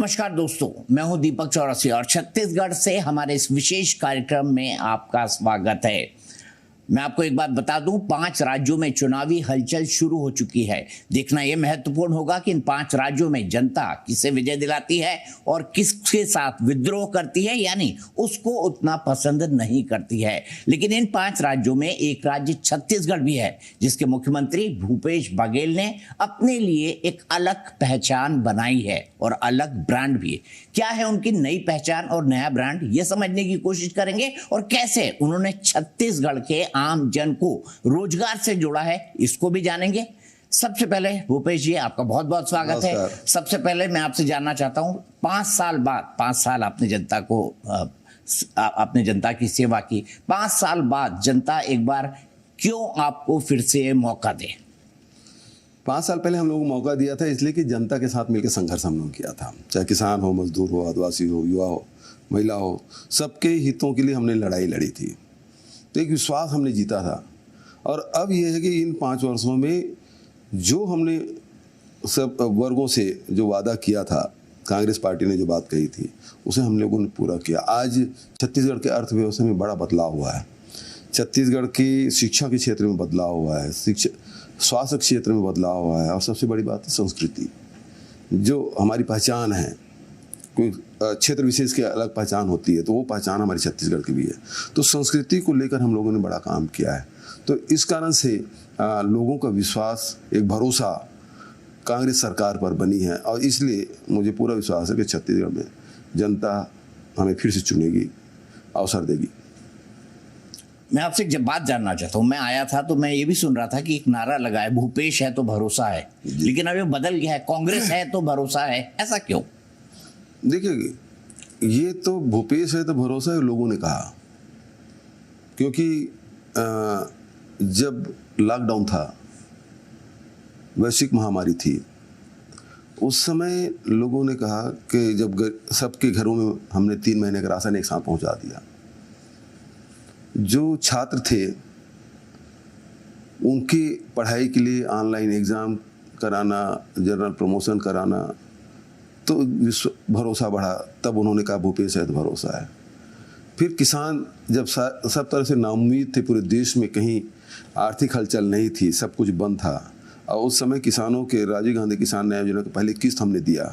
नमस्कार दोस्तों, मैं हूं दीपक चौरसिया और छत्तीसगढ़ से हमारे इस विशेष कार्यक्रम में आपका स्वागत है। मैं आपको एक बात बता दूं, 5 राज्यों में चुनावी हलचल शुरू हो चुकी है। देखना यह महत्वपूर्ण होगा कि इन 5 राज्यों में जनता किसे विजय दिलाती है और किसके साथ विद्रोह करती है, यानी उसको उतना पसंद नहीं करती है। लेकिन इन 5 राज्यों में एक राज्य छत्तीसगढ़ भी है, जिसके मुख्यमंत्री भूपेश बघेल ने अपने लिए एक अलग पहचान बनाई है और अलग ब्रांड भी। क्या है उनकी नई पहचान और नया ब्रांड, ये समझने की कोशिश करेंगे और कैसे उन्होंने छत्तीसगढ़ के आम जन को रोजगार से जोड़ा है, इसको भी जानेंगे। सबसे पहले भूपेश जी, आपका बहुत बहुत स्वागत है। सबसे पहले मैं आपसे जानना चाहता हूं, 5 साल बाद, 5 साल आपने जनता को आपने जनता की सेवा की, 5 साल बाद जनता एक बार क्यों आपको फिर से मौका दे? 5 साल पहले हम लोगों को मौका दिया था इसलिए कि जनता के साथ मिलकर संघर्ष हम लोगों ने किया था। चाहे किसान हो, मजदूर हो, आदिवासी हो, युवा हो, महिला हो, सबके हितों के लिए हमने लड़ाई लड़ी थी। तो एक विश्वास हमने जीता था। और अब यह है कि इन 5 वर्षों में जो हमने सब वर्गों से जो वादा किया था, कांग्रेस पार्टी ने जो बात कही थी, उसे हम लोगों ने पूरा किया। आज छत्तीसगढ़ के अर्थव्यवस्था में बड़ा बदलाव हुआ है। छत्तीसगढ़ की शिक्षा के क्षेत्र में बदलाव हुआ है, स्वास्थ्य क्षेत्र में बदलाव हुआ है, और सबसे बड़ी बात है संस्कृति, जो हमारी पहचान है। कोई क्षेत्र विशेष की अलग पहचान होती है, तो वो पहचान हमारी छत्तीसगढ़ की भी है। तो संस्कृति को लेकर हम लोगों ने बड़ा काम किया है। तो इस कारण से लोगों का विश्वास, एक भरोसा कांग्रेस सरकार पर बनी है, और इसलिए मुझे पूरा विश्वास है कि छत्तीसगढ़ में जनता हमें फिर से चुनेगी, अवसर देगी। मैं आपसे जब बात जानना चाहता हूँ, मैं आया था तो मैं ये भी सुन रहा था कि एक नारा लगा है, भूपेश है तो भरोसा है, लेकिन अब ये बदल गया है, कांग्रेस है तो भरोसा है। ऐसा क्यों? देखिए, ये तो भूपेश है तो भरोसा है लोगों ने कहा, क्योंकि जब लॉकडाउन था, वैश्विक महामारी थी, उस समय लोगों ने कहा कि जब सबके घरों में हमने 3 महीने का राशन एक साथ पहुंचा दिया, जो छात्र थे उनकी पढ़ाई के लिए ऑनलाइन एग्ज़ाम कराना, जनरल प्रमोशन कराना, तो भरोसा बढ़ा। तब उन्होंने कहा भूपेश है तो भरोसा है। फिर किसान, जब सब तरह से नाउम्मीद थे पूरे देश में, कहीं आर्थिक हलचल नहीं थी, सब कुछ बंद था, और उस समय किसानों के राजीव गांधी किसान न्याय योजना की पहली किस्त हमने दिया,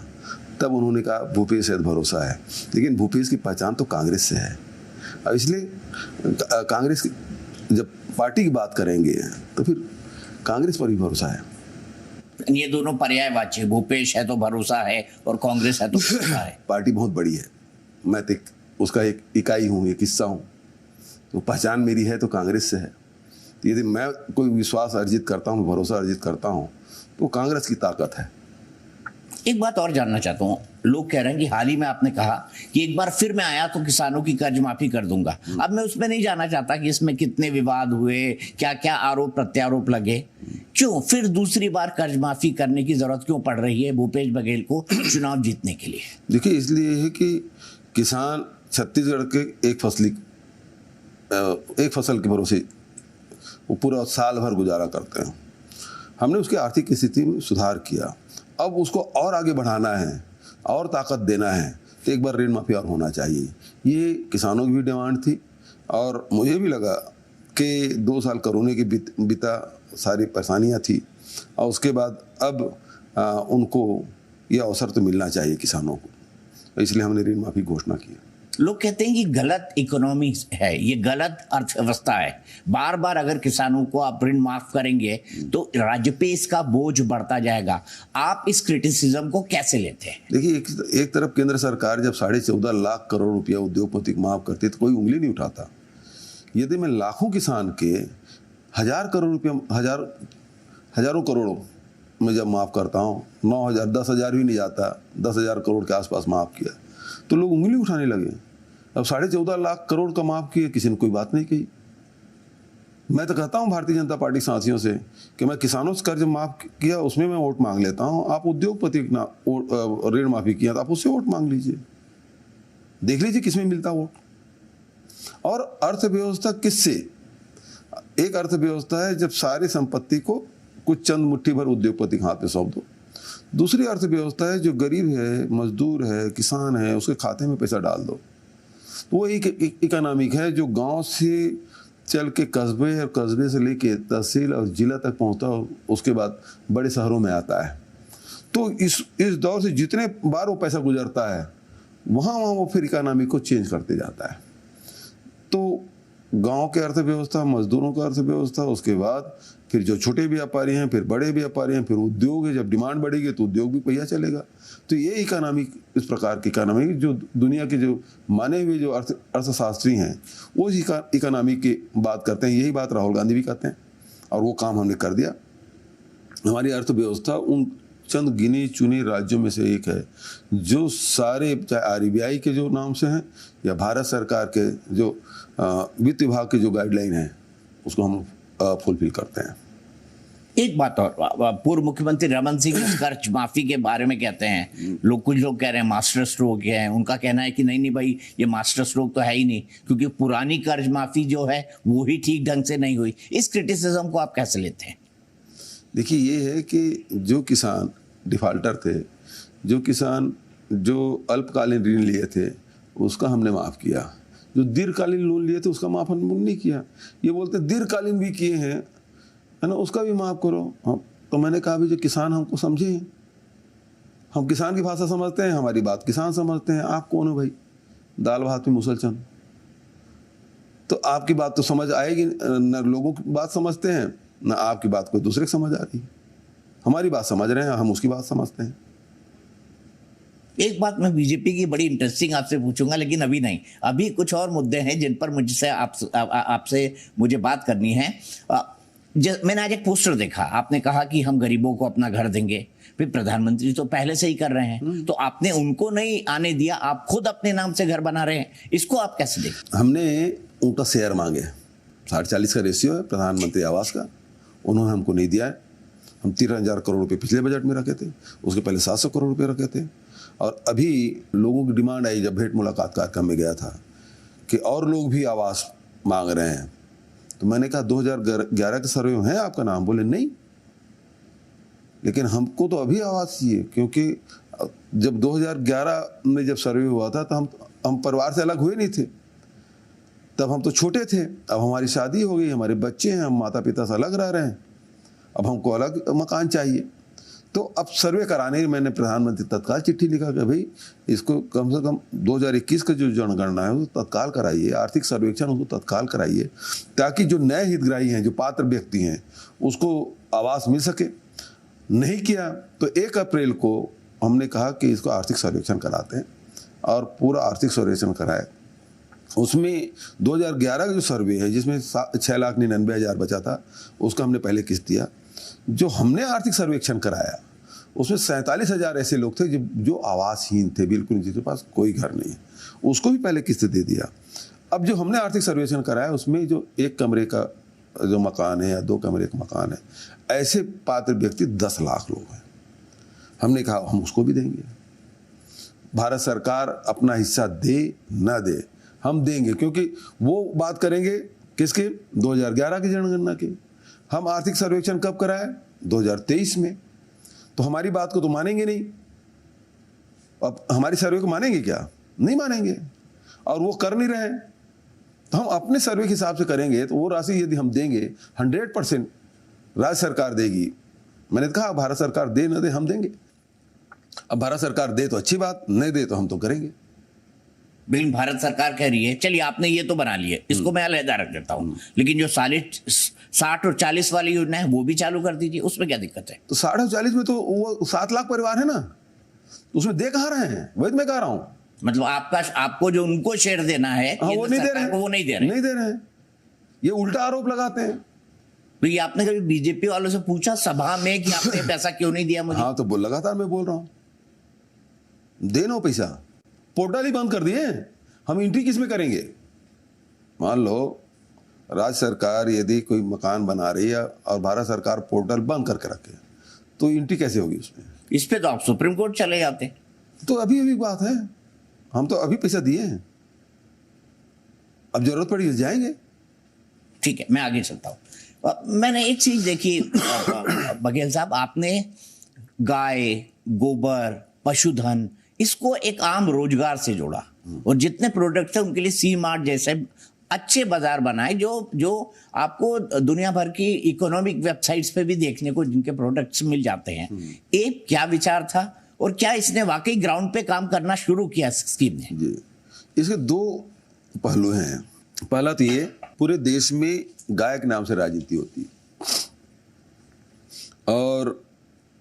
तब उन्होंने कहा भूपेश है तो भरोसा है। लेकिन भूपेश की पहचान तो कांग्रेस से है, और इसलिए कांग्रेस जब पार्टी की बात करेंगे तो फिर कांग्रेस पर भी भरोसा है। ये दोनों पर्यायवाची, भूपेश है तो भरोसा है और कांग्रेस है तो भरोसा है। पार्टी बहुत बड़ी है, मैं तो उसका एक इकाई हूँ, एक हिस्सा हूँ। तो पहचान मेरी है तो कांग्रेस से है। यदि मैं कोई विश्वास अर्जित करता हूँ, भरोसा अर्जित करता हूँ, तो कांग्रेस की ताकत है। एक बात और जानना चाहता हूँ, लोग कह रहे हैं कि हाल ही में आपने कहा कि एक बार फिर मैं आया तो किसानों की कर्ज माफी कर दूंगा। अब मैं उसमें नहीं जाना चाहता कि इसमें कितने विवाद हुए, क्या क्या आरोप प्रत्यारोप लगे, क्यों फिर दूसरी बार कर्ज माफी करने की जरूरत क्यों पड़ रही है भूपेश बघेल को चुनाव जीतने के लिए? देखिए, इसलिए है कि किसान छत्तीसगढ़ के एक फसल के भरोसे वो पूरा साल भर गुजारा करते हैं। हमने उसकी आर्थिक स्थिति में सुधार किया, अब उसको और आगे बढ़ाना है और ताकत देना है, तो एक बार ऋण माफी और होना चाहिए। ये किसानों की भी डिमांड थी, और मुझे भी लगा कि 2 साल कोरोना के बीता, सारी परेशानियां थी, और उसके बाद अब उनको ये अवसर तो मिलना चाहिए किसानों को, इसलिए हमने ऋण माफी घोषणा की। लोग कहते हैं कि गलत इकोनॉमी है, ये गलत अर्थव्यवस्था है, बार बार अगर किसानों को आप ऋण माफ करेंगे तो राज्य पे इसका बोझ बढ़ता जाएगा। आप इस क्रिटिसिज्म को कैसे लेते हैं? देखिए, एक तरफ केंद्र सरकार जब 14.5 लाख करोड़ रुपया उद्योगपति को माफ करती तो कोई उंगली नहीं उठाता। यदि मैं लाखों किसान के 1000 करोड़ रुपया, हजारों करोड़ों में जब माफ करता हूँ, 9,000, 10,000 भी नहीं जाता, 10,000 करोड़ के आसपास माफ किया, तो लोग उंगली उठाने लगे। अब 14.5 लाख करोड़ का माफ किया, किसी ने कोई बात नहीं कही। मैं तो कहता हूं भारतीय जनता पार्टी साथियों से कि मैं किसानों से कर्ज माफ किया, उसमें मैं वोट मांग लेता हूं। आप उद्योगपति ऋण माफी किया तो आप उससे वोट मांग लीजिए, देख लीजिए किसमें मिलता वोट। और अर्थव्यवस्था किससे? एक अर्थव्यवस्था है जब सारी संपत्ति को कुछ चंद मुट्ठी भर उद्योगपति के हाथ में सौंप दो, दूसरी अर्थव्यवस्था है जो गरीब है, मजदूर है, किसान है, उसके खाते में पैसा डाल दो। तो वो एक इकोनॉमिक है जो गांव से चल के कस्बे और कस्बे से लेके तहसील और जिला तक पहुंचता है, उसके बाद बड़े शहरों में आता है। तो इस दौर से जितने बार वो पैसा गुजरता है वहाँ वो फिर इकोनॉमी को चेंज करते जाता है। तो गांव के अर्थव्यवस्था, मजदूरों का अर्थव्यवस्था, उसके बाद फिर जो छोटे व्यापारी हैं, फिर बड़े व्यापारी हैं, फिर उद्योग है। जब डिमांड बढ़ेगी तो उद्योग भी पहिया चलेगा। तो ये इकोनॉमी, इस प्रकार की इकोनॉमी जो दुनिया के जो माने हुए जो अर्थशास्त्री हैं वो इकोनॉमी की बात करते हैं। यही बात राहुल गांधी भी कहते हैं और वो काम हमने कर दिया। हमारी अर्थव्यवस्था उन चंद गिने चुने राज्यों में से एक है जो सारे, चाहे आरबीआई के जो नाम से हैं या भारत सरकार के जो वित्त विभाग के जो गाइडलाइन है उसको हम फुलफिल करते हैं। एक बात और, पूर्व मुख्यमंत्री रमन सिंह इस कर्ज माफी के बारे में कहते हैं, कुछ लोग कह रहे हैं मास्टर स्ट्रोक है। उनका कहना है कि नहीं भाई, ये मास्टर स्ट्रोक तो है ही नहीं, क्योंकि पुरानी कर्ज माफी जो है वो ही ठीक ढंग से नहीं हुई। इस क्रिटिसिज्म को आप कैसे लेते हैं? देखिए, ये है कि जो किसान डिफाल्टर थे, जो किसान जो अल्पकालीन ऋण लिए थे उसका हमने माफ़ किया। जो दीर्घकालीन लोन लिए थे उसका माफ़ हमने नहीं किया। ये बोलते दीर्घकालीन भी किए हैं, है ना, उसका भी माफ़ करो। तो मैंने कहा भी जो किसान हमको समझे, हम किसान की भाषा समझते हैं, हमारी बात किसान समझते हैं। आप कौन हो भाई? दाल भात में मुसलचंद। तो आपकी बात तो समझ आएगी, न लोगों की बात समझते हैं, ना आपकी बात कोई दूसरे को समझ आ रही है। हमारी बात समझ रहे हैं, हम उसकी बात समझते हैं। एक बात मैं बीजेपी की बड़ी इंटरेस्टिंग आपसे पूछूंगा, लेकिन अभी नहीं। अभी कुछ और मुद्दे हैं जिन पर मुझसे आपसे मुझे बात करनी है। मैंने आज एक पोस्टर देखा, आपने कहा कि हम गरीबों को अपना घर देंगे। फिर प्रधानमंत्री तो पहले से ही कर रहे हैं, तो आपने उनको नहीं आने दिया, आप खुद अपने नाम से घर बना रहे हैं। इसको आप कैसे देखते? हमने उनका शेयर मांगे, 40/40 का रेशियो है प्रधानमंत्री आवास का, उन्होंने हमको नहीं दिया है। हम 13,000 करोड़ रुपए पिछले बजट में रखे थे, उसके पहले 700 करोड़ रुपए रखे थे। और अभी लोगों की डिमांड आई जब भेंट मुलाकात कार्यक्रम में गया था कि और लोग भी आवास मांग रहे हैं। तो मैंने कहा 2011 के सर्वे में है आपका नाम? बोले नहीं, लेकिन हमको तो अभी आवास चाहिए, क्योंकि जब 2011 में जब सर्वे हुआ था तो हम परिवार से अलग हुए नहीं थे, तब हम तो छोटे थे। अब हमारी शादी हो गई, हमारे बच्चे हैं, हम माता पिता से अलग रह रहे हैं, अब हमको अलग मकान चाहिए। तो अब सर्वे कराने मैंने प्रधानमंत्री तत्काल चिट्ठी लिखा कि भाई इसको कम से कम 2021 का जो जनगणना है वो तत्काल कराइए, आर्थिक सर्वेक्षण उसको तत्काल कराइए, ताकि जो नए हितग्राही हैं, जो पात्र व्यक्ति हैं, उसको आवास मिल सके। नहीं किया तो 1 अप्रैल को हमने कहा कि इसको आर्थिक सर्वेक्षण कराते हैं, और पूरा आर्थिक सर्वेक्षण कराए। उसमें 2011 का जो सर्वे है जिसमें 6,99,000 बचा था, उसका हमने पहले किस्त दिया। जो हमने आर्थिक सर्वेक्षण कराया उसमें 47,000 ऐसे लोग थे जो आवासहीन थे, बिल्कुल जिनके पास कोई घर नहीं है, उसको भी पहले किस्त दे दिया। अब जो हमने आर्थिक सर्वेक्षण कराया उसमें जो 1 कमरे का जो मकान है या 2 कमरे का मकान है, ऐसे पात्र व्यक्ति 10 लाख लोग हैं। हमने कहा हम उसको भी देंगे। भारत सरकार अपना हिस्सा दे ना दे, हम देंगे, क्योंकि वो बात करेंगे किसके? 2011 की जनगणना की। हम आर्थिक सर्वेक्षण कब कराए? 2023 में। तो हमारी बात को तो मानेंगे नहीं। अब हमारी सर्वे को मानेंगे क्या? नहीं मानेंगे, और वो कर नहीं रहे। तो हम अपने सर्वे के हिसाब से करेंगे, तो वो राशि यदि हम देंगे 100% राज्य सरकार देगी। मैंने कहा भारत सरकार दे ना दे, हम देंगे। अब भारत सरकार दे तो अच्छी बात, नहीं दे तो हम तो करेंगे। लेकिन भारत सरकार कह रही है चलिए आपने ये तो बना लिए, इसको मैं अलग रख देता हूँ, लेकिन जो 60 और 40 वाली योजना है वो भी चालू कर दीजिए, उसमें क्या दिक्कत है? तो 60 और 40 में तो वो 7 लाख परिवार है ना, तो उसमें दे कहाँ रहे हैं? वही तो मैं कह रहा हूँ। मतलब आपको जो उनको शेयर देना है वो नहीं दे रहे हैं, वो नहीं दे रहे हैं। ये उल्टा आरोप लगाते हैं। तो ये आपने कभी बीजेपी वालों से पूछा सभा में कि आपने पैसा क्यों नहीं दिया मुझे? हाँ, तो लगातार मैं बोल रहा हूँ, दे नो पैसा। पोर्टल ही बंद कर दिए, हम एंट्री किस में करेंगे? मान लो राज्य सरकार यदि कोई मकान बना रही है और भारत सरकार पोर्टल बंद करके रखे, तो एंट्री कैसे होगी उसमें? इस पे तो आप सुप्रीम कोर्ट चले जाते। तो अभी बात है, हम तो अभी पैसा दिए हैं, अब जरूरत पड़ी तो जाएंगे। ठीक है, मैं आगे चलता हूँ। मैंने एक चीज देखी बघेल साहब, आपने गाय, गोबर, पशुधन, इसको एक आम रोजगार से जोड़ा और जितने प्रोडक्ट्स हैं उनके लिए सी मार्ट जैसे अच्छे बाजार बनाए जो आपको दुनिया भर की इकोनॉमिक वेबसाइट्स पे भी देखने को जिनके प्रोडक्ट्स मिल जाते हैं। ये क्या विचार था और क्या इसने वाकई ग्राउंड पे काम करना शुरू किया स्कीम ने? जी, इसके दो पहलू हैं। पहला तो ये, पूरे देश में गाय के नाम से राजनीति होती और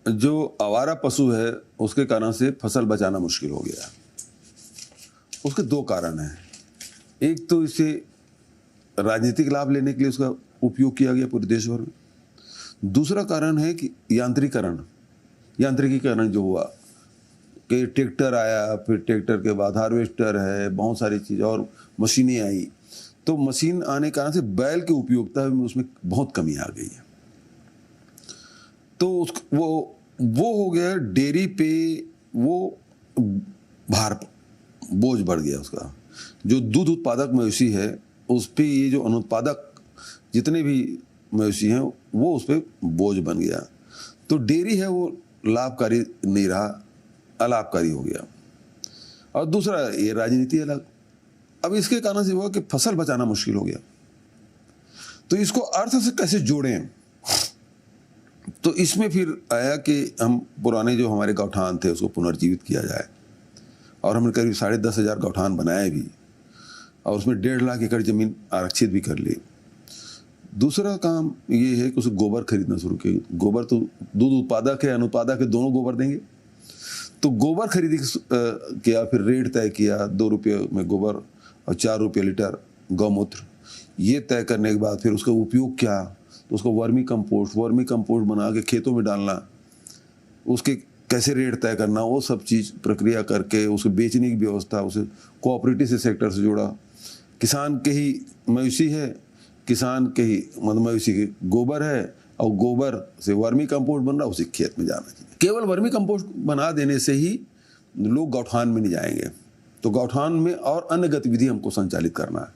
जो आवारा पशु है उसके कारण से फसल बचाना मुश्किल हो गया। उसके दो कारण हैं। एक तो इसे राजनीतिक लाभ लेने के लिए उसका उपयोग किया गया पूरे देश भर में। दूसरा कारण है कि यांत्रिकीकरण जो हुआ कि ट्रैक्टर आया, फिर ट्रैक्टर के बाद हार्वेस्टर है, बहुत सारी चीज़ और मशीनें आई। तो मशीन आने के कारण से बैल की उपयोगिता में उसमें बहुत कमी आ गई है। तो वो हो गया डेयरी पे, वो बोझ बढ़ गया उसका। जो दूध उत्पादक मवेशी है उस पे ये जो अनुत्पादक जितने भी मवेशी हैं वो उस पर बोझ बन गया। तो डेयरी है वो लाभकारी नहीं रहा, अलाभकारी हो गया। और दूसरा ये राजनीति अलग। अब इसके कारण से हुआ कि फसल बचाना मुश्किल हो गया। तो इसको अर्थ से कैसे जोड़ें? तो इसमें फिर आया कि हम पुराने जो हमारे गौठान थे उसको पुनर्जीवित किया जाए। और हमने करीब 10,500 गौठान बनाए भी और उसमें 1.5 लाख एकड़ जमीन आरक्षित भी कर ली। दूसरा काम ये है कि उसे गोबर खरीदना शुरू किया। गोबर तो दूध उत्पादक है, अनुत्पादक है, दोनों गोबर देंगे। तो गोबर खरीद किया, फिर रेट तय किया, 2 रुपये में गोबर और 4 रुपये लीटर गौमूत्र। ये तय करने के बाद फिर उसका उपयोग क्या, तो उसको वर्मी कंपोस्ट बना के खेतों में डालना, उसके कैसे रेट तय करना, वो सब चीज़ प्रक्रिया करके उसे बेचने की व्यवस्था, उसे कोऑपरेटिव सेक्टर से जोड़ा। किसान के ही मवेशी है, किसान के ही मवेशी के गोबर है और गोबर से वर्मी कंपोस्ट बन रहा, उसे खेत में जाना चाहिए। केवल वर्मी कंपोस्ट बना देने से ही लोग गौठान में नहीं जाएंगे। तो गौठान में और अन्य गतिविधि हमको संचालित करना है।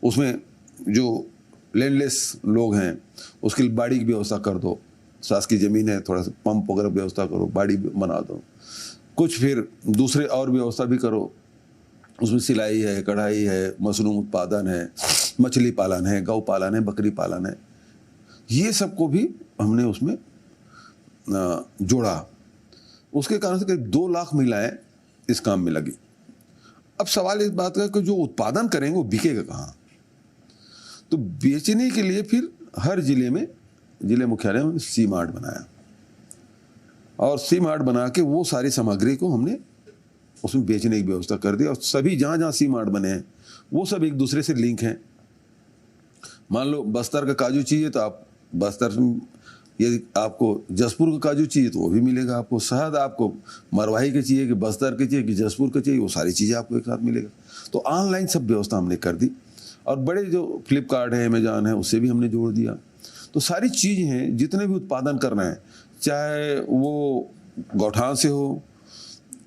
उसमें जो लैंडलेस लोग हैं उसके लिए बाड़ी की व्यवस्था कर दो। शासकीय जमीन है, थोड़ा सा पंप वगैरह व्यवस्था करो, बाड़ी बना दो। कुछ फिर दूसरे और व्यवस्था भी करो। उसमें सिलाई है, कढ़ाई है, मशरूम उत्पादन है, मछली पालन है, गौ पालन है, बकरी पालन है। ये सबको भी हमने उसमें जोड़ा। उसके कारण से करीब 2 लाख महिलाएं इस काम में लगी। अब सवाल इस बात का कि जो उत्पादन करेंगे वो बिकेगा कहाँ? तो बेचने के लिए फिर हर जिले मुख्यालय में सी मार्ट बनाया और सी मार्ट बना के वो सारी सामग्री को हमने उसमें बेचने की व्यवस्था कर दी। और सभी जहाँ सी मार्ट बने हैं वो सब एक दूसरे से लिंक हैं। मान लो बस्तर का काजू चाहिए तो आप बस्तर, यदि आपको जसपुर का काजू चाहिए तो वो भी मिलेगा आपको। शहद आपको मरवाही के चाहिए कि बस्तर के चाहिए कि जसपुर के चाहिए, वो सारी चीज़ें आपको एक साथ मिलेगा। तो ऑनलाइन सब व्यवस्था हमने कर दी और बड़े जो फ्लिपकार्ट है, अमेजॉन है, उससे भी हमने जोड़ दिया। तो सारी चीज़ हैं, जितने भी उत्पादन करना है, चाहे वो गौठान से हो,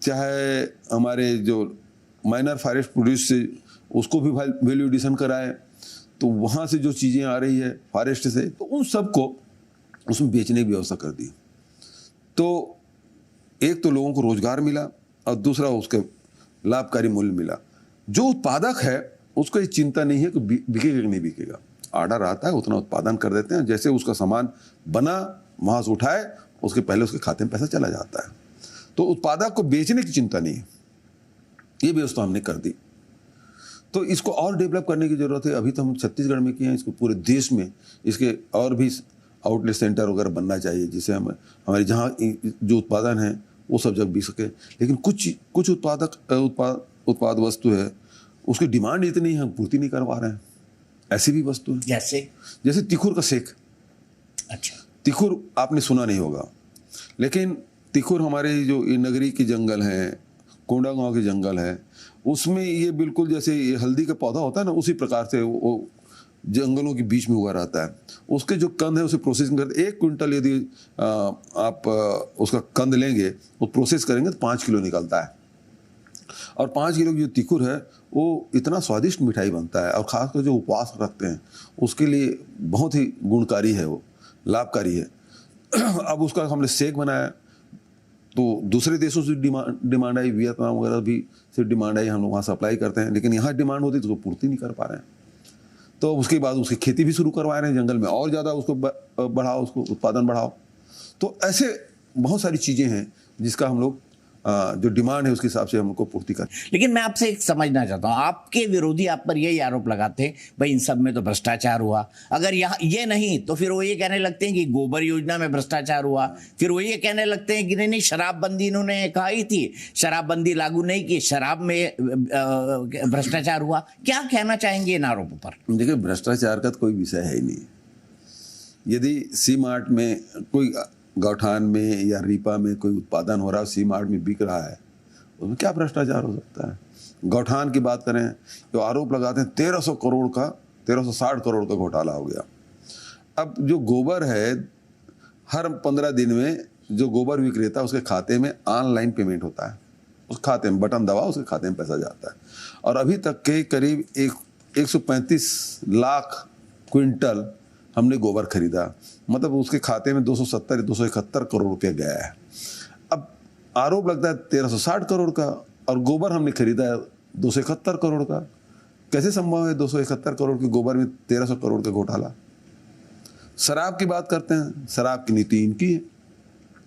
चाहे हमारे जो माइनर फॉरेस्ट प्रोड्यूस से उसको भी वैल्यू एडिशन कराए, तो वहाँ से जो चीज़ें आ रही है फॉरेस्ट से, तो उन सबको उसमें बेचने की व्यवस्था कर दी। तो एक तो लोगों को रोजगार मिला और दूसरा उसके लाभकारी मूल्य मिला। जो उत्पादक है उसको ये चिंता नहीं है कि बिकेगा कि नहीं बिकेगा। ऑर्डर आता है, उतना उत्पादन कर देते हैं, जैसे उसका सामान बना वहाँ से उठाए उसके पहले उसके खाते में पैसा चला जाता है। तो उत्पादक को बेचने की चिंता नहीं है। ये व्यवस्था हमने कर दी। तो इसको और डेवलप करने की ज़रूरत है। अभी तो हम छत्तीसगढ़ में किए हैं, इसको पूरे देश में इसके और भी आउटलेट सेंटर वगैरह बनना चाहिए, जिससे हमारे जहाँ जो उत्पादन है वो सब जगह बिक सके। लेकिन कुछ उत्पाद वस्तु है उसकी डिमांड इतनी है, हम पूर्ति नहीं करवा रहे हैं। ऐसी भी वस्तु है, जैसे तिखुर का सेक। अच्छा, तिखुर आपने सुना नहीं होगा, लेकिन तिखुर हमारे जो ये नगरी के जंगल हैं, कोंडागांव के जंगल है, उसमें ये बिल्कुल जैसे ये हल्दी का पौधा होता है ना, उसी प्रकार से वो जंगलों के बीच में उगा रहता है। उसके जो कंद है उसे प्रोसेसिंग करते, 1 क्विंटल यदि आप उसका कंद लेंगे, वो प्रोसेस करेंगे तो 5 किलो निकलता है। और 5 किलो की जो तिखुर है वो इतना स्वादिष्ट मिठाई बनता है। और खासकर जो उपवास रखते हैं उसके लिए बहुत ही गुणकारी है, वो लाभकारी है। अब उसका हमने सेक बनाया तो दूसरे देशों से डिमांड आई, वियतनाम वगैरह भी से डिमांड आई, हम लोग वहाँ सप्लाई करते हैं, लेकिन यहाँ डिमांड होती तो उसको पूर्ति नहीं कर पा रहे हैं। तो उसके बाद उसकी खेती भी शुरू करवा रहे हैं जंगल में, और ज़्यादा उसको बढ़ाओ, उसको उत्पादन बढ़ाओ। तो ऐसे बहुत सारी चीज़ें हैं जिसका हम लोग जो डिमांड है उसके हिसाब से हम लोग को पूर्ति करें। लेकिन मैं आपसे एक समझना चाहता हूँ, आपके विरोधी आप पर यही आरोप लगाते हैं भाई इन सब में तो भ्रष्टाचार हुआ, अगर यहाँ ये नहीं तो फिर वो ये कहने लगते हैं कि गोबर योजना में भ्रष्टाचार हुआ, फिर वो ये कहने लगते हैं कि नहीं शराबबंदी इन्होंने कही थी, शराबबंदी लागू नहीं की, शराब में भ्रष्टाचार हुआ। क्या कहना चाहेंगे इन आरोपों पर? देखिए, भ्रष्टाचार का तो कोई विषय है ही नहीं। यदि सी मार्ट में कोई गौठान में या रीपा में कोई उत्पादन हो रहा है, सी मार्ट में बिक रहा है, उसमें क्या भ्रष्टाचार हो सकता है? गौठान की बात करें तो आरोप लगाते हैं 1360 करोड़ का घोटाला हो गया। अब जो गोबर है, हर 15 दिन में जो गोबर विक्रेता उसके खाते में ऑनलाइन पेमेंट होता है, उस खाते में बटन दबाओ, उसके खाते में पैसा जाता है। और अभी तक के करीब 135 लाख क्विंटल हमने गोबर खरीदा, मतलब उसके खाते में 271 करोड़ रुपया गया है। अब आरोप लगता है 1360 करोड़ का, और गोबर हमने खरीदा है 271 करोड़ का। कैसे संभव है 271 करोड़ के गोबर में 1300 करोड़ का घोटाला? शराब की बात करते हैं, शराब की नीति इनकी है,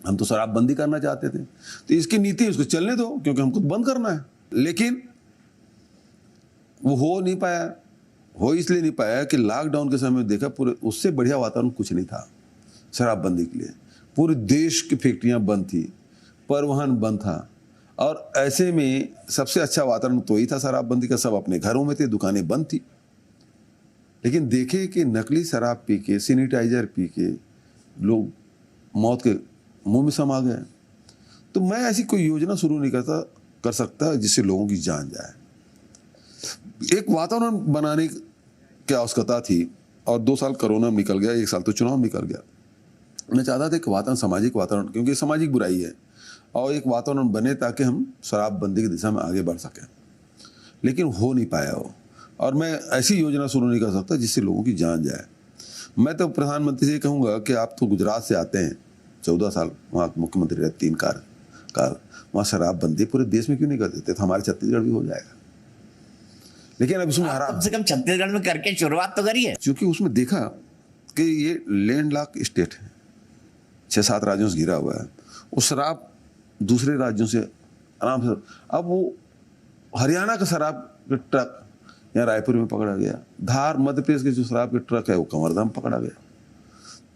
हम तो शराब बंदी करना चाहते थे, तो इसकी नीति उसको चलने दो, क्योंकि हमको बंद करना है। लेकिन वो हो नहीं पाया। हो इसलिए नहीं पाया कि लॉकडाउन के समय देखा पूरे उससे बढ़िया वातावरण कुछ नहीं था शराबबंदी के लिए। पूरे देश की फैक्ट्रियां बंद थी, परिवहन बंद था, और ऐसे में सबसे अच्छा वातावरण तो ही था शराबबंदी का। सब अपने घरों में थे, दुकानें बंद थी। लेकिन देखे कि नकली शराब पी के, सैनिटाइजर पी के लोग मौत के मुंह में समा गए। तो मैं ऐसी कोई योजना शुरू नहीं कर सकता जिससे लोगों की जान जाए। एक वातावरण बनाने की आवश्यकता थी, और 2 साल कोरोना निकल गया, 1 साल तो चुनाव निकल गया। मैं चाहता था कि वातावरण, सामाजिक वातावरण, क्योंकि सामाजिक बुराई है, और एक वातावरण बने ताकि हम शराबबंदी की दिशा में आगे बढ़ सकें। लेकिन हो नहीं पाया वो, और मैं ऐसी योजना शुरू नहीं कर सकता जिससे लोगों की जान जाए। मैं तो प्रधानमंत्री से कहूँगा कि आप तो गुजरात से आते हैं, 14 साल वहाँ मुख्यमंत्री रहे, 3 काल वहाँ शराबबंदी पूरे देश में क्यों नहीं कर देते? तो हमारे छत्तीसगढ़ भी हो जाएगा। लेकिन अब उसमें कम से कम छत्तीसगढ़ में करके शुरुआत तो करिए। क्योंकि उसमें देखा कि ये लैंडलॉक स्टेट है, 6-7 राज्यों से घिरा हुआ है। वो शराब दूसरे राज्यों से आराम से, अब वो हरियाणा का शराब के ट्रक यहाँ रायपुर में पकड़ा गया, धार मध्य प्रदेश के जो शराब के ट्रक है वो कमरधाम पकड़ा गया।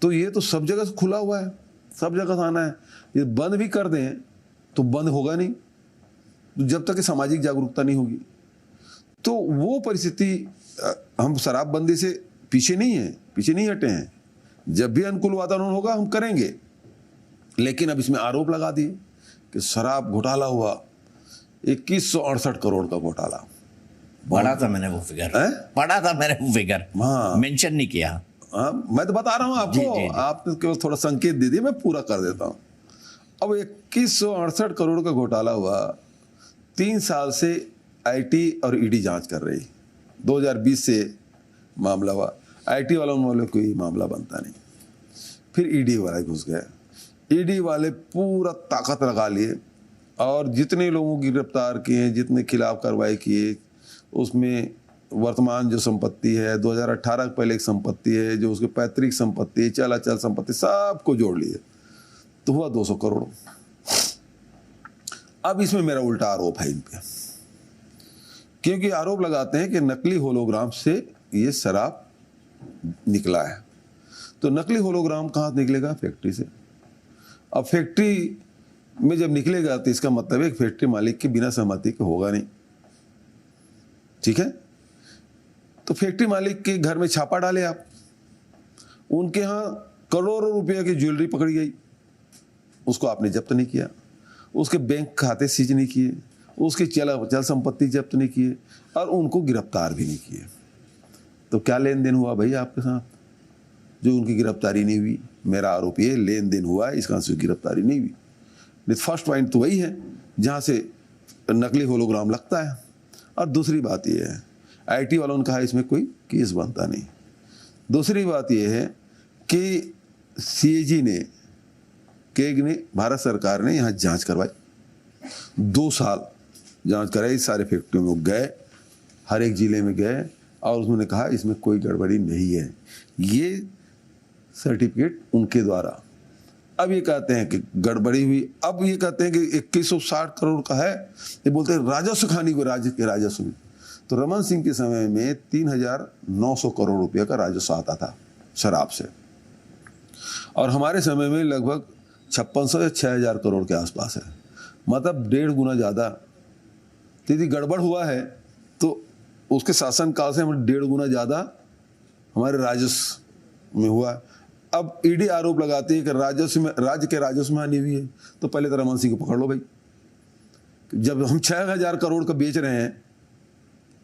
तो ये तो सब जगह से खुला हुआ है, सब जगह से आना है। ये बंद भी कर दें तो बंद होगा नहीं, तो जब तक कि सामाजिक जागरूकता नहीं होगी। तो वो परिस्थिति, हम शराबबंदी से पीछे नहीं हटे हैं। जब भी अनुकूल वातावरण होगा हम करेंगे। लेकिन अब इसमें आरोप लगा दिए कि शराब घोटाला हुआ, 2168 करोड़ का घोटाला। पढ़ा था मैंने वो फिगर, हाँ, मेंशन नहीं किया। हाँ, मैं तो बता रहा हूँ आपको, आपने केवल थोड़ा संकेत दे दिया, मैं पूरा कर देता हूँ। अब 2168 करोड़ का घोटाला हुआ। 3 साल से आईटी और ईडी जांच कर रही। 2020 से मामला हुआ, आईटी वालों में कोई मामला बनता नहीं। फिर ईडी वाले घुस गए, ईडी वाले पूरा ताकत लगा लिए, और जितने लोगों की गिरफ्तार किए, जितने खिलाफ कार्रवाई किए, उसमें वर्तमान जो संपत्ति है, 2018 के पहले एक संपत्ति है, जो उसके पैतृक संपत्ति, चल अचल संपत्ति, सबको जोड़ लिए, तो हुआ 200 करोड़। अब इसमें मेरा उल्टा आरोप है इन पे, क्योंकि आरोप लगाते हैं कि नकली होलोग्राम से ये शराब निकला है। तो नकली होलोग्राम कहाँ से निकलेगा? फैक्ट्री से। अब फैक्ट्री में जब निकलेगा तो इसका मतलब है कि फैक्ट्री मालिक के बिना सहमति के होगा नहीं, ठीक है? तो फैक्ट्री मालिक के घर में छापा डाले आप, उनके यहाँ करोड़ों रुपए की ज्वेलरी पकड़ी गई, उसको आपने जब्त नहीं किया, उसके बैंक खाते सीज नहीं किए, उसकी चल संपत्ति जब्त नहीं किए, और उनको गिरफ्तार भी नहीं किए। तो क्या लेन देन हुआ भाई आपके साथ जो उनकी गिरफ्तारी नहीं हुई? मेरा आरोप ये लेन देन हुआ है, इसका से गिरफ्तारी नहीं हुई। फर्स्ट पॉइंट तो वही है जहाँ से नकली होलोग्राम लगता है। और दूसरी बात ये है, आईटी वालों ने कहा इसमें कोई केस बनता नहीं। दूसरी बात ये है कि सीएजी ने केग ने, भारत सरकार ने यहाँ जांच करवाई, 2 साल जांच कराई, सारे फैक्ट्रियों में गए, हर एक जिले में गए और उन्होंने कहा इसमें कोई गड़बड़ी नहीं है। ये सर्टिफिकेट उनके द्वारा। अब ये कहते हैं कि गड़बड़ी हुई, अब ये कहते हैं कि 2160 करोड़ का है, ये बोलते हैं राजस्व खानी को, राज्य के राजस्व में। तो रमन सिंह के समय में 3900 करोड़ रुपये का राजस्व आता था शराब से, और हमारे समय में लगभग 5600 या 6000 करोड़ के आसपास है, मतलब 1.5 गुना ज़्यादा। तो यदि गड़बड़ हुआ है तो उसके शासनकाल से हमें 1.5 गुना ज़्यादा हमारे राजस्व में हुआ। अब ईडी आरोप लगाती है कि राजस्व में, राज्य के राजस्व में हानि हुई है, तो पहले तो रमन सिंह को पकड़ लो भाई। जब हम 6000 करोड़ का बेच रहे हैं,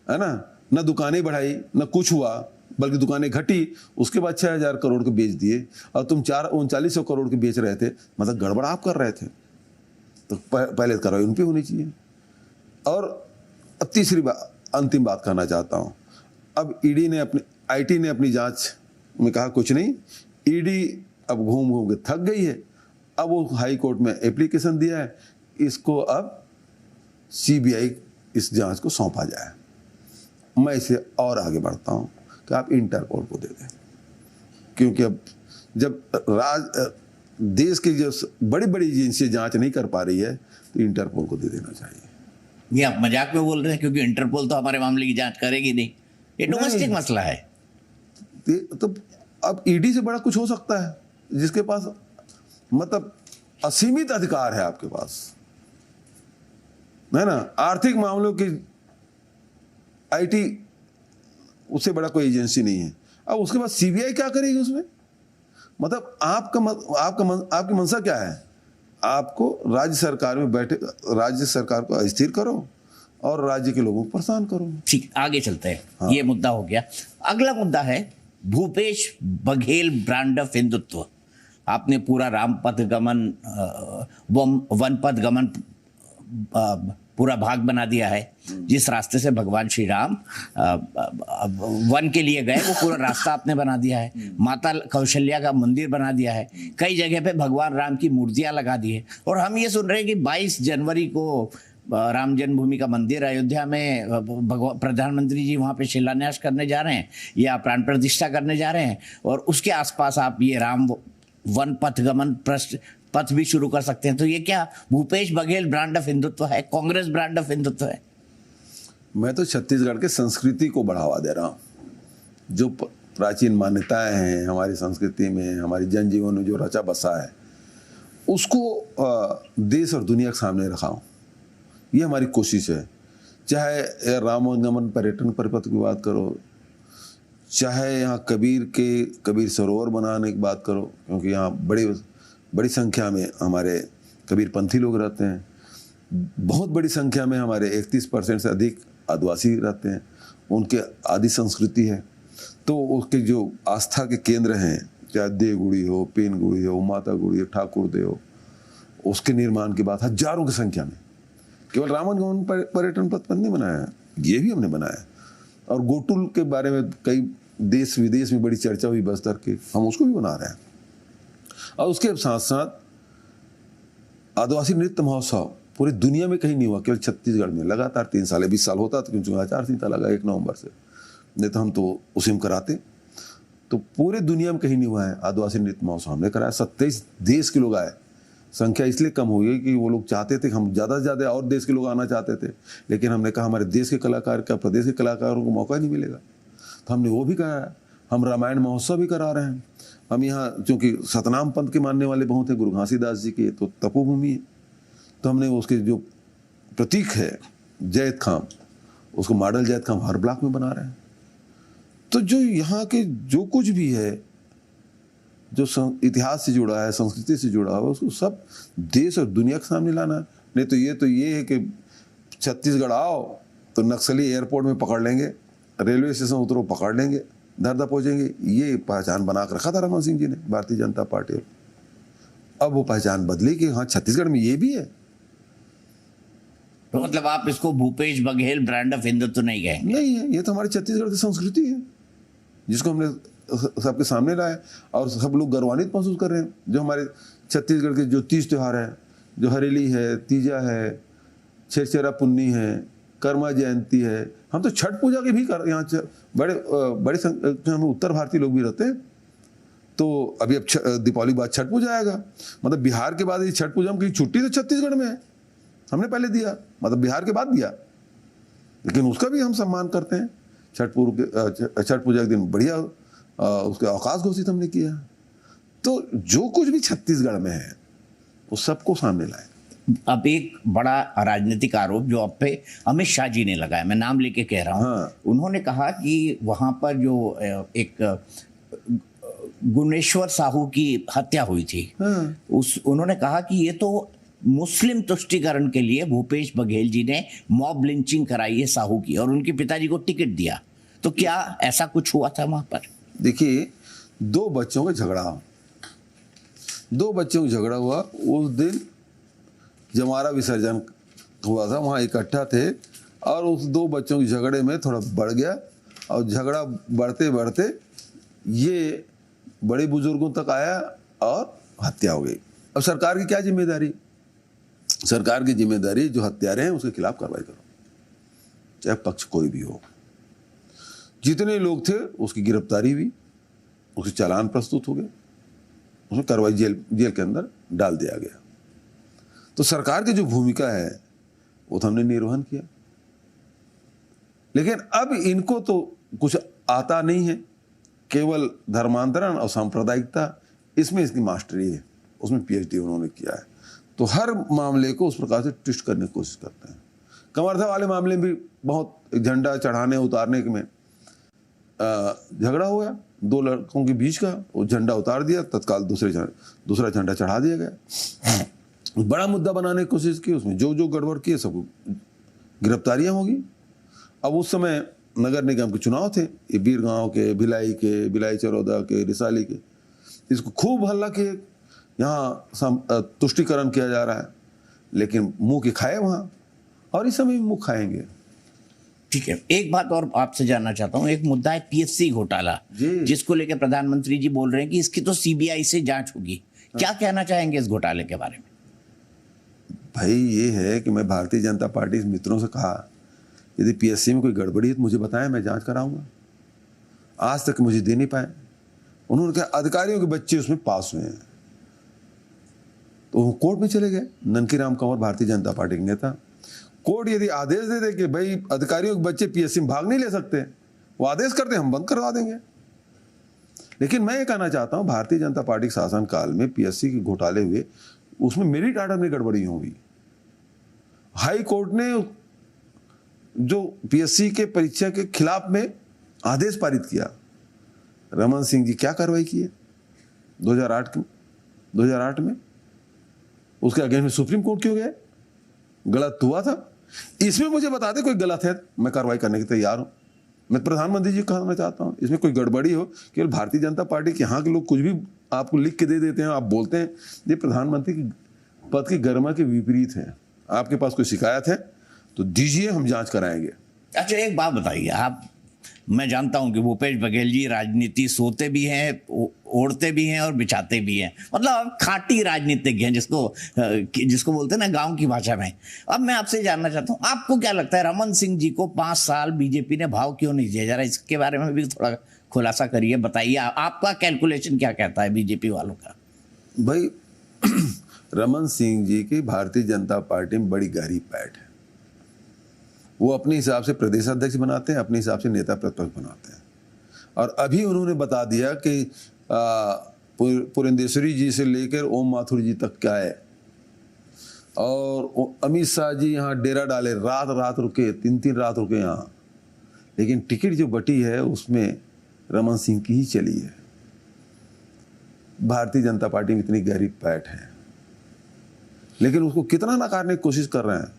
है ना दुकानें बढ़ाई न कुछ हुआ, बल्कि दुकानें घटी, उसके बाद 6000 करोड़ के बेच दिए, और तुम 3900 करोड़ के बेच रहे थे, मतलब गड़बड़ आप कर रहे थे। तो पहले कार्रवाई उन पर होनी चाहिए। और अब तीसरी बात, अंतिम बात कहना चाहता हूँ। अब ईडी ने अपनी, आईटी ने अपनी जांच में कहा कुछ नहीं, ईडी अब घूम घूम के थक गई है, अब वो हाई कोर्ट में एप्लीकेशन दिया है, इसको अब सीबीआई इस जांच को सौंपा जाए। मैं इसे और आगे बढ़ता हूँ कि आप इंटरपोल को दे दें, क्योंकि अब जब देश की जो बड़ी बड़ी एजेंसियां जांच नहीं कर पा रही है, तो इंटरपोल को दे देना चाहिए। ये आप मजाक में बोल रहे हैं, क्योंकि इंटरपोल तो हमारे मामले की जांच करेगी नहीं, ये डोमेस्टिक मसला है। तो अब ईडी से बड़ा कुछ हो सकता है, जिसके पास मतलब असीमित अधिकार है आपके पास, है ना, आर्थिक मामलों की आईटी, उससे बड़ा कोई एजेंसी नहीं है। अब उसके बाद सीबीआई क्या करेगी उसमें? मतलब आपकी मंशा क्या है? आपको राज्य सरकार में बैठे, राज्य सरकार को अस्थिर करो और राज्य के लोगों को परेशान करो। ठीक, आगे चलते हैं। हाँ। ये मुद्दा हो गया। अगला मुद्दा है भूपेश बघेल ब्रांड ऑफ हिंदुत्व। आपने पूरा रामपथ गमन, वनपथ गमन पूरा भाग बना दिया है। जिस रास्ते से भगवान श्री राम वन के लिए गए, वो पूरा रास्ता आपने बना दिया है। माता कौशल्या का मंदिर बना दिया है, कई जगह पे भगवान राम की मूर्तियां लगा दी है। और हम ये सुन रहे हैं कि 22 जनवरी को राम जन्मभूमि का मंदिर अयोध्या में प्रधानमंत्री जी वहाँ पे शिलान्यास करने जा रहे हैं या प्राण प्रतिष्ठा करने जा रहे हैं, और उसके आसपास आप ये राम वन पथ गमन पथ भी शुरू कर सकते हैं। तो ये क्या भूपेश बघेल ब्रांड ऑफ हिंदुत्व है, कांग्रेस ब्रांड ऑफ हिंदुत्व है? मैं तो छत्तीसगढ़ के संस्कृति को बढ़ावा दे रहा हूँ। जो प्राचीन मान्यताएं हैं हमारी संस्कृति में, हमारी जनजीवन में जो रचा बसा है, उसको देश और दुनिया के सामने रखा हूँ। ये हमारी कोशिश है। चाहे रामगमन पर्यटन परिपथ की बात करो, चाहे यहाँ कबीर सरोवर बनाने की बात करो, क्योंकि यहाँ बड़ी संख्या में हमारे कबीरपंथी लोग रहते हैं। बहुत बड़ी संख्या में हमारे 31% से अधिक आदिवासी रहते हैं, उनके आदि संस्कृति है। तो उसके जो आस्था के केंद्र हैं, चाहे देवगुड़ी हो, पेनगुड़ी हो, माता गुड़ी हो, ठाकुर दे हो, उसके निर्माण की बात हजारों की संख्या में। केवल रामगमन पर्यटन पथ नहीं बनाया, ये भी हमने बनाया। और गोटुल के बारे में कई देश विदेश में बड़ी चर्चा हुई बस्तर की, हम उसको भी बना रहे हैं। और उसके साथ साथ आदिवासी नृत्य महोत्सव पूरी दुनिया में कहीं नहीं हुआ, केवल छत्तीसगढ़ में लगातार 3 साल 20 साल होता था, क्योंकि आचार-संहिता लगा 1 नवंबर से, नहीं तो हम तो उसी में कराते। तो पूरे दुनिया में कहीं नहीं हुआ है आदिवासी नृत्य महोत्सव, हमने कराया। 27 देश के लोग आए। संख्या इसलिए कम हो गई कि वो लोग चाहते थे, हम ज़्यादा से ज़्यादा और देश के लोग आना चाहते थे, लेकिन हमने कहा हमारे देश के कलाकार का प्रदेश के कलाकारों को मौका नहीं मिलेगा, तो हमने वो भी कराया। हम रामायण महोत्सव भी करा रहे हैं। हम यहाँ चूँकि सतनाम पंथ के मानने वाले बहुत हैं, गुरु घासीदास जी की तो तपोभूमि है, तो हमने उसके जो प्रतीक है जैत खाम, उसको मॉडल जैत खाम हर ब्लॉक में बना रहे हैं। तो जो यहाँ के जो कुछ भी है, जो इतिहास से जुड़ा है, संस्कृति से जुड़ा है, उसको सब देश और दुनिया के सामने लाना है। नहीं तो ये है कि छत्तीसगढ़ आओ तो नक्सली एयरपोर्ट में पकड़ लेंगे, रेलवे स्टेशन उतरो पकड़ लेंगे, दरदा पहुँचेंगे। ये पहचान बना कर रखा था रमन सिंह जी ने, भारतीय जनता पार्टी। अब वो पहचान बदली कि हाँ छत्तीसगढ़ में ये भी है। तो मतलब आप इसको भूपेश बघेल ब्रांड ऑफ हिंदुत्व नहीं गए? नहीं है, ये तो हमारी छत्तीसगढ़ की संस्कृति है, जिसको हमने सबके सामने लाया और सब लोग गर्वान्वित महसूस कर रहे हैं। जो हमारे छत्तीसगढ़ के जो तीज त्यौहार है, जो हरेली है, तीजा है, छेरछेरा पुन्नी है, कर्मा जयंती है, हम तो छठ पूजा के भी यहाँ बड़े संख्या में उत्तर भारतीय लोग भी रहते हैं। तो अभी अब दीपावली के बाद छठ पूजा आएगा, मतलब बिहार के बाद ये छठ पूजा की छुट्टी तो छत्तीसगढ़ में है, हमने पहले दिया, मतलब बिहार के बाद दिया, लेकिन उसका भी हम सम्मान करते हैं। छठ पूजा के दिन बढ़िया उसके अवकाश घोषित हमने किया। तो जो कुछ भी छत्तीसगढ़ में है वो सबको सामने लाए। अब एक बड़ा राजनीतिक आरोप जो अब पे अमित शाह जी ने लगाया, मैं नाम लेके कह रहा हूँ। हाँ। उन्होंने कहा कि वहां पर जो एक गुणेश्वर साहू की हत्या हुई थी, हाँ। उन्होंने कहा कि ये तो मुस्लिम तुष्टीकरण के लिए भूपेश बघेल जी ने मॉब लिंचिंग कराई है साहू की, और उनके पिताजी को टिकट दिया। तो क्या ऐसा कुछ हुआ था वहां पर? देखिए, दो बच्चों का झगड़ा हुआ उस दिन जमारा विसर्जन हुआ था, वहाँ इकट्ठा थे, और उस दो बच्चों के झगड़े में थोड़ा बढ़ गया, और झगड़ा बढ़ते बढ़ते ये बड़े बुजुर्गों तक आया और हत्या हो गई। अब सरकार की क्या जिम्मेदारी? सरकार की जिम्मेदारी जो हत्यारे हैं उसके खिलाफ कार्रवाई करो, चाहे पक्ष कोई भी हो। जितने लोग थे उसकी गिरफ्तारी हुई, उसके चालान प्रस्तुत हो गए, उसमें कार्रवाई जेल के अंदर डाल दिया गया। तो सरकार की जो भूमिका है वो तो हमने निर्वहन किया, लेकिन अब इनको तो कुछ आता नहीं है, केवल धर्मांतरण और सांप्रदायिकता, इसमें इसकी मास्टरी है, उसमें पीएचडी उन्होंने किया है। तो हर मामले को उस प्रकार से ट्विस्ट करने की कोशिश करते हैं। कमरथा वाले मामले में भी बहुत झंडा चढ़ाने उतारने में झगड़ा हो गया, दो लड़कों के बीच का, वो झंडा उतार दिया, तत्काल दूसरा झंडा चढ़ा दिया गया। बड़ा मुद्दा बनाने की कोशिश की, उसमें जो जो गड़बड़ किए सबको गिरफ्तारियां होगी। अब उस समय नगर निगम के चुनाव थे, ये बीरगांव के, भिलाई चरौदा के, रिसाली के, इसको खूब हल्ला किए, यहाँ तुष्टीकरण किया जा रहा है, लेकिन मुंह के खाए वहाँ, और इस समय भी मुंह खाएंगे। ठीक है, एक बात और आपसे जानना चाहता हूँ। एक मुद्दा है पीएससी घोटाला, जिसको लेकर प्रधानमंत्री जी बोल रहे हैं कि इसकी तो सीबीआई से जांच होगी। क्या कहना चाहेंगे इस घोटाले के बारे में? भाई ये है कि मैं भारतीय जनता पार्टी के मित्रों से कहा, यदि पीएससी में कोई गड़बड़ी है तो मुझे बताएं, मैं जांच कराऊंगा। आज तक मुझे दे नहीं पाए। उन्होंने कहा अधिकारियों के बच्चे उसमें पास हुए हैं, तो वो कोर्ट में चले गए। ननकी राम कंवर भारतीय जनता पार्टी के नेता, कोर्ट यदि आदेश दे दे कि भाई अधिकारियों के बच्चे पीएससी में भाग नहीं ले सकते, वो आदेश करते हम बंद करवा देंगे। लेकिन मैं ये कहना चाहता हूं, भारतीय जनता पार्टी के शासन काल में पीएससी के घोटाले हुए, उसमें मेरिट आर्डर में गड़बड़ी हुई। हाई कोर्ट ने जो पीएससी के परीक्षा के खिलाफ में आदेश पारित किया, रमन सिंह जी क्या कार्रवाई की है 2008 में, उसके अगेंस्ट में सुप्रीम कोर्ट क्यों गए? गलत हुआ था, इसमें मुझे बता दे कोई गलत है, मैं कार्रवाई करने के तैयार हूं। मैं प्रधानमंत्री जी को कहना चाहता हूं, इसमें कोई गड़बड़ी हो, केवल भारतीय जनता पार्टी के यहाँ के लोग कुछ भी आपको लिख के दे देते हैं, आप बोलते हैं ये प्रधानमंत्री की पद की गरिमा के विपरीत है। आपके पास कोई शिकायत है तो दीजिए, हम जांच कराएंगे। अच्छा, एक बात बताइए आप, मैं जानता हूं कि भूपेश बघेल जी राजनीति सोते भी हैं, ओढ़ते भी हैं और बिछाते भी हैं, मतलब खाटी राजनीतिज्ञ हैं, जिसको बोलते हैं ना गांव की भाषा में। अब मैं आपसे जानना चाहता हूं, आपको क्या लगता है रमन सिंह जी को 5 साल बीजेपी ने भाव क्यों नहीं दिया? जरा इसके बारे में भी थोड़ा खुलासा करिए, बताइए आपका कैलकुलेशन क्या कहता है बीजेपी वालों का? भाई रमन सिंह जी की भारतीय जनता पार्टी में बड़ी गहरी पैठ है। वो अपने हिसाब से प्रदेश अध्यक्ष बनाते हैं, अपने हिसाब से नेता प्रतिपक्ष बनाते हैं, और अभी उन्होंने बता दिया कि पुरंदेश्वरी जी से लेकर ओम माथुर जी तक क्या है, और अमित शाह जी यहाँ डेरा डाले, रात रुके, 3 रात रुके यहाँ, लेकिन टिकट जो बटी है उसमें रमन सिंह की ही चली है। भारतीय जनता पार्टी में इतनी गहरी पैठ है, लेकिन उसको कितना नकारने की कोशिश कर रहे हैं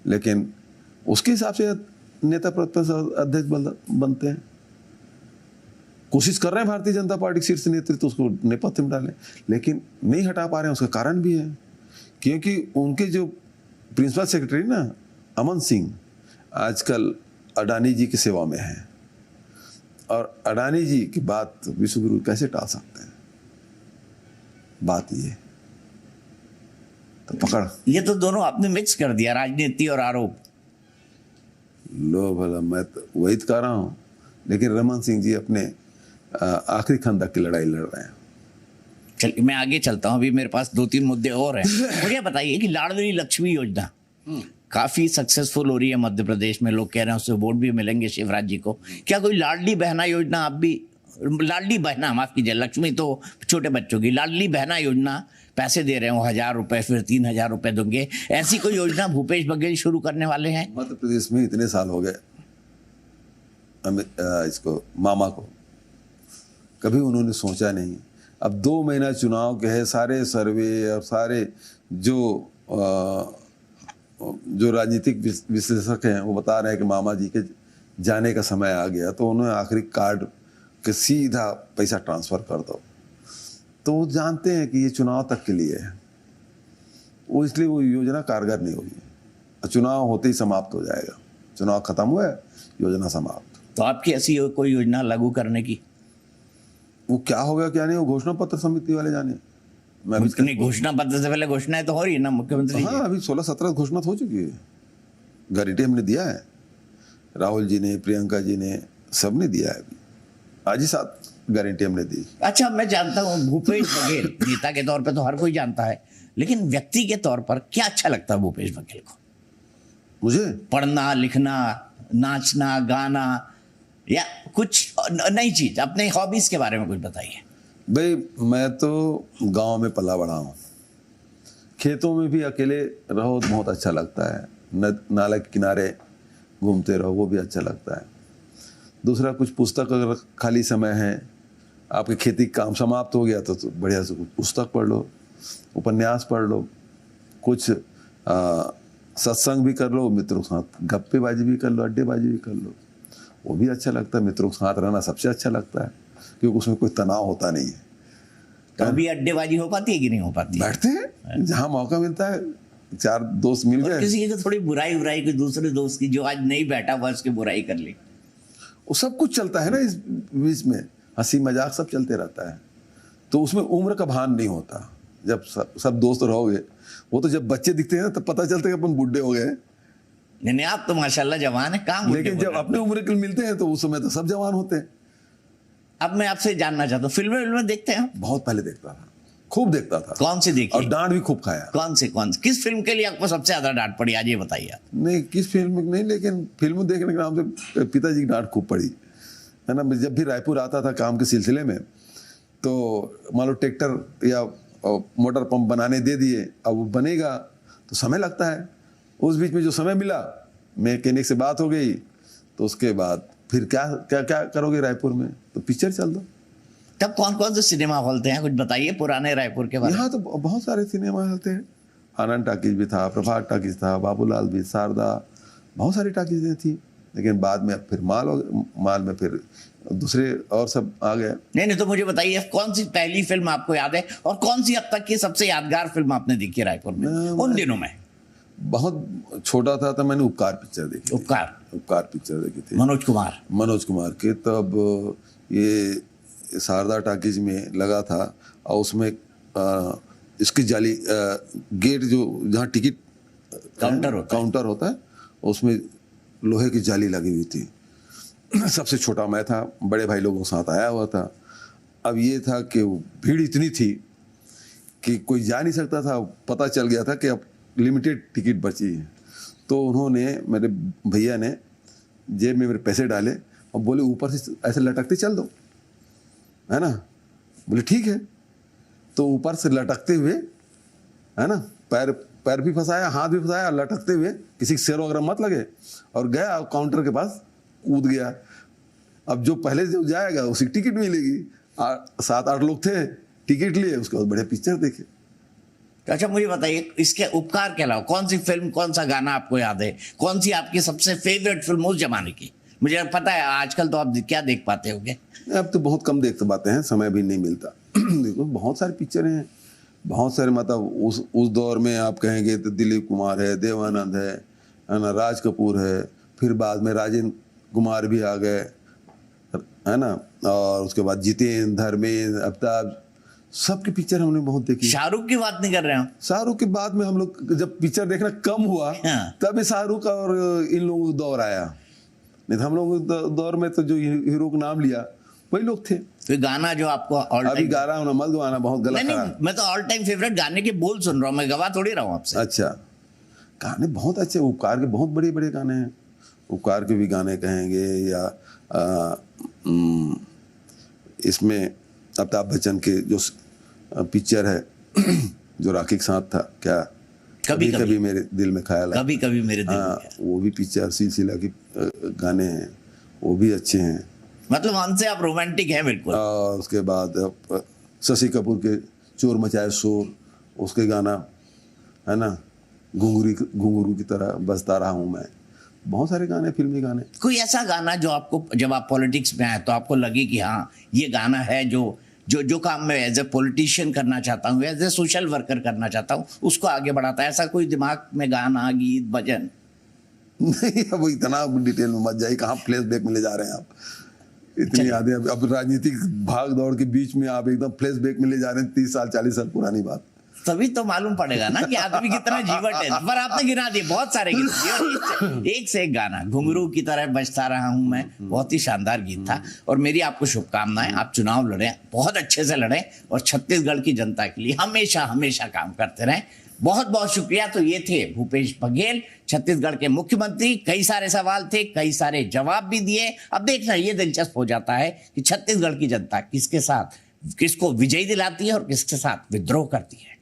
लेकिन उसके हिसाब से नेता प्रतिपक्ष अध्यक्ष बनते हैं। कोशिश कर रहे हैं भारतीय जनता पार्टी के शीर्ष नेतृत्व उसको नेपथ्य में डालें, लेकिन नहीं हटा पा रहे हैं। उसका कारण भी है क्योंकि उनके जो प्रिंसिपल सेक्रेटरी ना अमन सिंह आजकल अडानी जी की सेवा में है, और अडानी जी की बात विश्व गुरु कैसे टाल सकते हैं? बात ये तो पकड़ ये तो दोनों आपने मिक्स कर दिया, राजनीति और आरोप। लो भला, मैं तो वही तो कह रहा हूँ। लेकिन रमन सिंह जी अपने आखिरी खंदक की लड़ाई लड़ रहे हैं। चलिए मैं आगे चलता हूँ, अभी मेरे पास 2-3 मुद्दे और हैं। मुझे बताइए कि लाडली लक्ष्मी योजना काफी सक्सेसफुल हो रही है मध्य प्रदेश में, लोग कह रहे हैं उससे वोट भी मिलेंगे शिवराज जी को। क्या कोई लाडली बहना योजना आप भी, लाडली बहना माफ कीजिए, लक्ष्मी तो छोटे बच्चों की, लाडली बहना योजना पैसे दे रहे हो 1000 रुपए, फिर 3000 रुपए देंगे, ऐसी कोई योजना भूपेश बघेल शुरू करने वाले हैं? मध्य प्रदेश में इतने साल हो गए इसको मामा को, कभी उन्होंने सोचा नहीं। अब 2 महीना चुनाव के है, सारे सर्वे और सारे जो राजनीतिक विश्लेषक हैं वो बता रहे हैं कि मामा जी के जाने का समय आ गया, तो उन्होंने आखिरी कार्ड के सीधा पैसा ट्रांसफर कर दो। तो वो जानते हैं कि ये चुनाव तक के लिए है, वो इसलिए वो योजना कारगर नहीं होगी। चुनाव होते ही समाप्त हो जाएगा, चुनाव खत्म हुआ है, योजना समाप्त। तो आपकी ऐसी कोई योजना लागू करने की? वो क्या होगा क्या नहीं, वो घोषणा पत्र समिति वाले जाने। मैं अभी नहीं, घोषणा पत्र से पहले घोषणाएं तो हो रही है ना मुख्यमंत्री जी? हाँ, अभी 16-17 घोषणा हो चुकी है, गारंटी हमने दिया है, राहुल जी ने, प्रियंका जी ने, सबने दिया है। अभी आज ही 7 गारंटी हमने दी। अच्छा, मैं जानता हूँ भूपेश बघेल नेता के तौर पे तो हर कोई जानता है, लेकिन व्यक्ति के तौर पर क्या अच्छा लगता है भूपेश बघेल को? मुझे पढ़ना, लिखना, नाचना, गाना, या कुछ नई चीज, अपने हॉबीज के बारे में कुछ बताइए। भाई मैं तो गांव में पला बड़ा हूँ, खेतों में भी अकेले रहो तो बहुत अच्छा लगता है, नाला के किनारे घूमते रहो वो भी अच्छा लगता है। दूसरा, कुछ पुस्तक अगर खाली समय है, आपके खेती काम समाप्त हो गया तो बढ़िया से कुछ पुस्तक पढ़ लो, उपन्यास पढ़ लो, कुछ सत्संग भी कर लो, मित्रों के साथ गप्पेबाजी भी कर लो, अड्डेबाजी भी कर लो, वो भी अच्छा लगता है। मित्रों के साथ रहना सबसे अच्छा लगता है, क्योंकि उसमें कोई तनाव होता नहीं है। तो अभी अड्डेबाजी हो पाती है कि नहीं हो पाती? बैठते हैं जहाँ मौका मिलता है, 4 दोस्त मिल गए, किसी की तो थोड़ी बुराई कोई दूसरे दोस्त की जो आज नहीं बैठा हुआ उसकी बुराई कर ली, वो सब कुछ चलता है ना इस बीच में, हंसी मजाक सब चलते रहता है, तो उसमें उम्र का भान नहीं होता। जब सब दोस्त रहोगे, वो तो जब बच्चे दिखते हैं तब पता चलता है कि अपन बुढ़े हो गए। नहीं, आप तो माशाल्लाह जवान है, काम। लेकिन जब अपने उम्र के मिलते हैं तो उस समय तो सब जवान होते हैं। अब मैं आपसे जानना चाहता हूँ, फिल्में देखते हैं? बहुत पहले देखता था, खूब देखता था। कौन सी देखी? और डांट भी खूब खाया। कौन सी किस फिल्म के लिए आपको सबसे ज्यादा डांट पड़ी, आज ये बताइए आप। नहीं, किस फिल्म में नहीं, लेकिन फिल्म देखने के नाम से पिताजी की डांट खूब पड़ी है ना। जब भी रायपुर आता था काम के सिलसिले में, तो मान लो ट्रैक्टर या मोटर पंप बनाने दे दिए, अब वो बनेगा तो समय लगता है, उस बीच में जो समय मिला मैकेनिक से बात हो गई, तो उसके बाद फिर क्या क्या क्या करोगे रायपुर में, तो पिक्चर चल दो। तब कौन कौन से सिनेमा हॉल थे, कुछ बताइए पुराने रायपुर के बारे में। यहाँ तो बहुत सारे सिनेमा हॉल थे, आनंद टाकीज भी था, प्रभात टाकीज था, बाबूलाल भी, शारदा, बहुत सारी टाकीजें थी। लेकिन बाद में फिर माल में फिर दूसरे और सब आ गए। नहीं, तो मुझे बताइए कौन सी पहली फिल्म आपको याद है, और कौन सी अब तक की सबसे यादगार फिल्म आपने देखी है रायपुर में उन दिनों में? बहुत छोटा था तो मैंने उपकार पिक्चर देखी। उपकार पिक्चर देखी थी, मनोज कुमार के। तब ये शारदा टाकीज में लगा था, और उसमें इसकी जाली गेट जो जहाँ टिकट काउंटर होता है, उसमें लोहे की जाली लगी हुई थी। सबसे छोटा मैं था, बड़े भाई लोगों के साथ आया हुआ था। अब ये था कि भीड़ इतनी थी कि कोई जा नहीं सकता था। पता चल गया था कि अब लिमिटेड टिकट बची है, तो उन्होंने, मेरे भैया ने जेब में मेरे पैसे डाले और बोले ऊपर से ऐसे लटकते चल दो, है ना। बोले ठीक है, तो ऊपर से लटकते हुए, है ना, पैर भी फंसाया, हाथ भी फंसाया, लटकते हुए, किसी शेर वगैरह मत लगे, और गया काउंटर के पास, कूद गया। अब जो पहले जो जाएगा उसी टिकट मिलेगी। 7-8 लोग थे, टिकट लिए, उसके बाद बड़े पिक्चर देखे। अच्छा, मुझे बताइए इसके उपकार के अलावा कौन सी फिल्म, कौन सा गाना आपको याद है, कौन सी आपकी सबसे फेवरेट फिल्म उस जमाने की? मुझे पता है आजकल तो आप क्या देख पाते होंगे। अब तो बहुत कम देख पाते हैं, समय भी नहीं मिलता। देखो बहुत सारी पिक्चरें हैं, बहुत सारे, मतलब उस दौर में आप कहेंगे तो दिलीप कुमार है, देवानंद है ना, राज कपूर है, फिर बाद में राजेंद्र कुमार भी आ गए, है ना, और उसके बाद जितेंद्र, धर्मेंद्र, अमिताभ, सबकी पिक्चर हमने बहुत देखी। शाहरुख की बात नहीं कर रहे हो? शाहरुख के बाद में हम लोग जब पिक्चर देखना कम हुआ हाँ। तब शाहरुख और इन लोगों का दौर आया। नहीं तो हम लोग दौर में तो जो हीरो का नाम लिया वही लोग थे। तो गाना जो आपको ऑल अभी टाइम, गा रहा हूँ ना, मत गाना, बहुत गलत नहीं खड़ा। नहीं, मैं तो ऑल टाइम फेवरेट गाने के बोल सुन रहा हूँ, मैं गवा थोड़ी रहा हूँ आपसे। अच्छा, गाने बहुत अच्छे, उपकार के बहुत बड़े बड़े गाने हैं। उपकार के भी गाने कहेंगे या इसमें अमिताभ बच्चन के जो पिक्चर है जो राखी के साथ था, क्या कभी कभी मेरे दिल में ख्याल है, कभी कभी मेरे दिल में हाँ, ख्याल। वो भी पिक्चर सिलसिला की गाने हैं, वो भी अच्छे हैं। मतलब हमसे आप रोमांटिक हैं बिल्कुल। और उसके बाद शशि कपूर के चोर मचाए शोर, उसके गाना है ना, घुंघरू की तरह बजता रहा हूँ मैं, बहुत सारे गाने, फिल्मी गाने। कोई ऐसा गाना जो आपको जब आप पॉलिटिक्स में आए तो आपको लगे कि हाँ ये गाना है जो काम मैं एज ए पॉलिटिशियन करना चाहता हूँ, एज ए सोशल वर्कर करना चाहता हूँ, उसको आगे बढ़ाता है? ऐसा कोई दिमाग में गाना, गीत, भजन? नहीं, अब इतना डिटेल में मत जाइए, कहाँ फ्लैशबैक में ले जा रहे हैं आप, इतनी यादें। अब राजनीतिक भाग दौड़ के बीच में आप एकदम फ्लैशबैक में ले जा रहे हैं 30 साल 40 साल पुरानी बात। तभी तो मालूम पड़ेगा ना कि आदमी कितना जीवट है। पर आपने गिना दिए बहुत सारे गीत दिए, और एक से एक गाना, घुंघरू की तरह बजता रहा हूं मैं, बहुत ही शानदार गीत था। और मेरी आपको शुभकामनाएं, आप चुनाव लड़े, बहुत अच्छे से लड़े और छत्तीसगढ़ की जनता के लिए हमेशा हमेशा काम करते रहें। बहुत बहुत शुक्रिया। तो ये थे भूपेश बघेल, छत्तीसगढ़ के मुख्यमंत्री। कई सारे सवाल थे, कई सारे जवाब भी दिए। अब देखना ये दिलचस्प हो जाता है कि छत्तीसगढ़ की जनता किसके साथ, किसको विजयी दिलाती है और किसके साथ विद्रोह करती है।